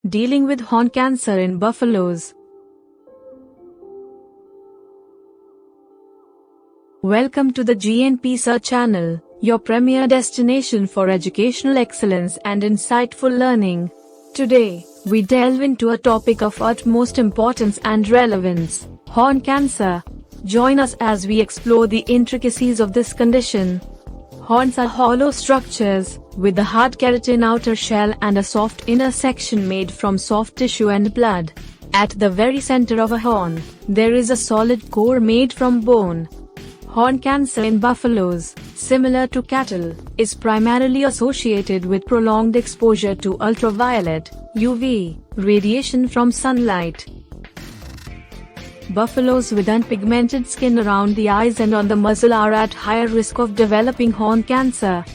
Dealing with horn cancer in buffaloes. Welcome to the GNP Sir channel, your premier destination for educational excellence and insightful learning. Today, we delve into a topic of utmost importance and relevance: horn cancer. Join us as we explore the intricacies of this condition. Horns are hollow structures, with a hard keratin outer shell and a soft inner section made from soft tissue and blood. At the very center of a horn, there is a solid core made from bone. Horn cancer in buffaloes, similar to cattle, is primarily associated with prolonged exposure to ultraviolet (UV) radiation from sunlight. Buffaloes with unpigmented skin around the eyes and on the muzzle are at higher risk of developing horn cancer.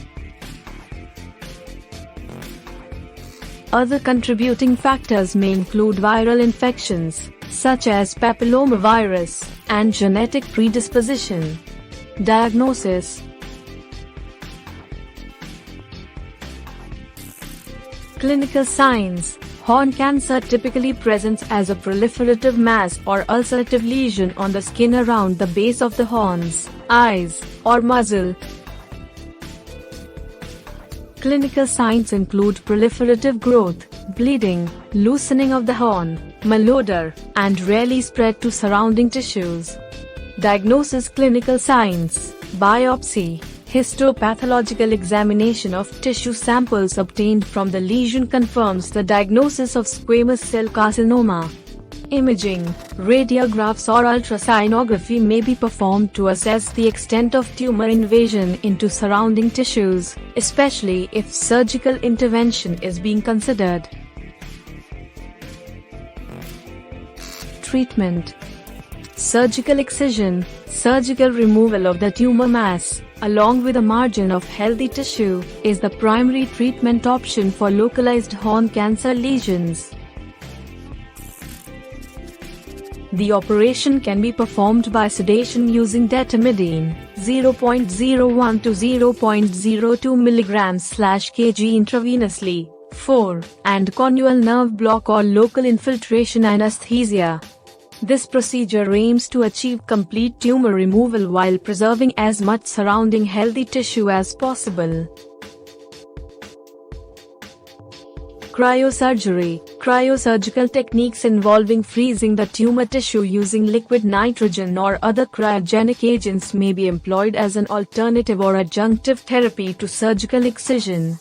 Other contributing factors may include viral infections, such as papillomavirus, and genetic predisposition. Diagnosis. Clinical signs. Horn cancer typically presents as a proliferative mass or ulcerative lesion on the skin around the base of the horns, eyes, or muzzle. Clinical signs include proliferative growth, bleeding, loosening of the horn, malodor, and rarely spread to surrounding tissues. Diagnosis. Clinical signs: biopsy. Histopathological examination of tissue samples obtained from the lesion confirms the diagnosis of squamous cell carcinoma. Imaging. Radiographs or ultrasonography may be performed to assess the extent of tumor invasion into surrounding tissues, especially if surgical intervention is being considered. Treatment. Surgical excision. Surgical removal of the tumor mass, along with a margin of healthy tissue, is the primary treatment option for localized horn cancer lesions. The operation can be performed by sedation using detamidine, 0.01 to 0.02 mg/kg intravenously, 4, and connual nerve block or local infiltration anesthesia. This procedure aims to achieve complete tumor removal while preserving as much surrounding healthy tissue as possible. Cryosurgery. Cryosurgical techniques involving freezing the tumor tissue using liquid nitrogen or other cryogenic agents may be employed as an alternative or adjunctive therapy to surgical excision.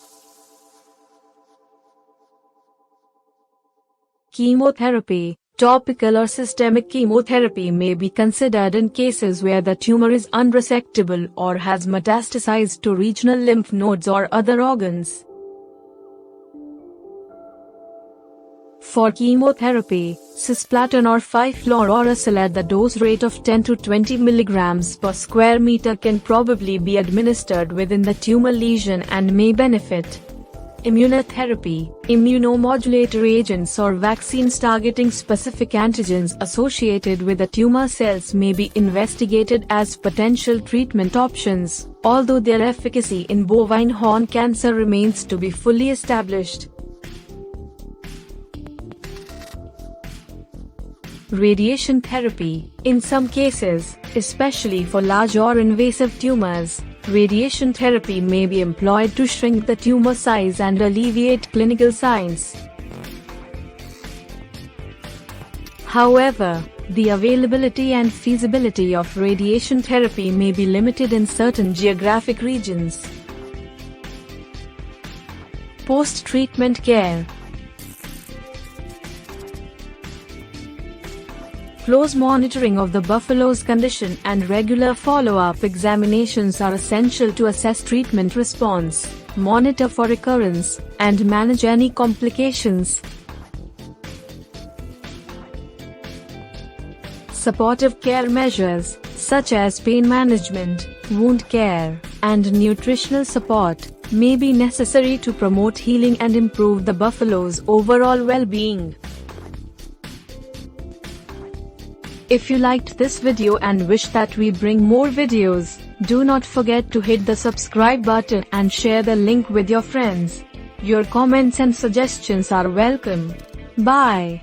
Chemotherapy. Topical or systemic chemotherapy may be considered in cases where the tumor is unresectable or has metastasized to regional lymph nodes or other organs. For chemotherapy, cisplatin or 5-fluorouracil at the dose rate of 10 to 20 mg per square meter can probably be administered within the tumor lesion and may benefit. Immunotherapy. Immunomodulator agents or vaccines targeting specific antigens associated with the tumor cells may be investigated as potential treatment options, although their efficacy in bovine horn cancer remains to be fully established. Radiation therapy. In some cases, especially for large or invasive tumors, radiation therapy may be employed to shrink the tumor size and alleviate clinical signs. However, the availability and feasibility of radiation therapy may be limited in certain geographic regions. Post-treatment care. Close monitoring of the buffalo's condition and regular follow-up examinations are essential to assess treatment response, monitor for recurrence, and manage any complications. Supportive care measures, such as pain management, wound care, and nutritional support, may be necessary to promote healing and improve the buffalo's overall well-being. If you liked this video and wish that we bring more videos, do not forget to hit the subscribe button and share the link with your friends. Your comments and suggestions are welcome. Bye.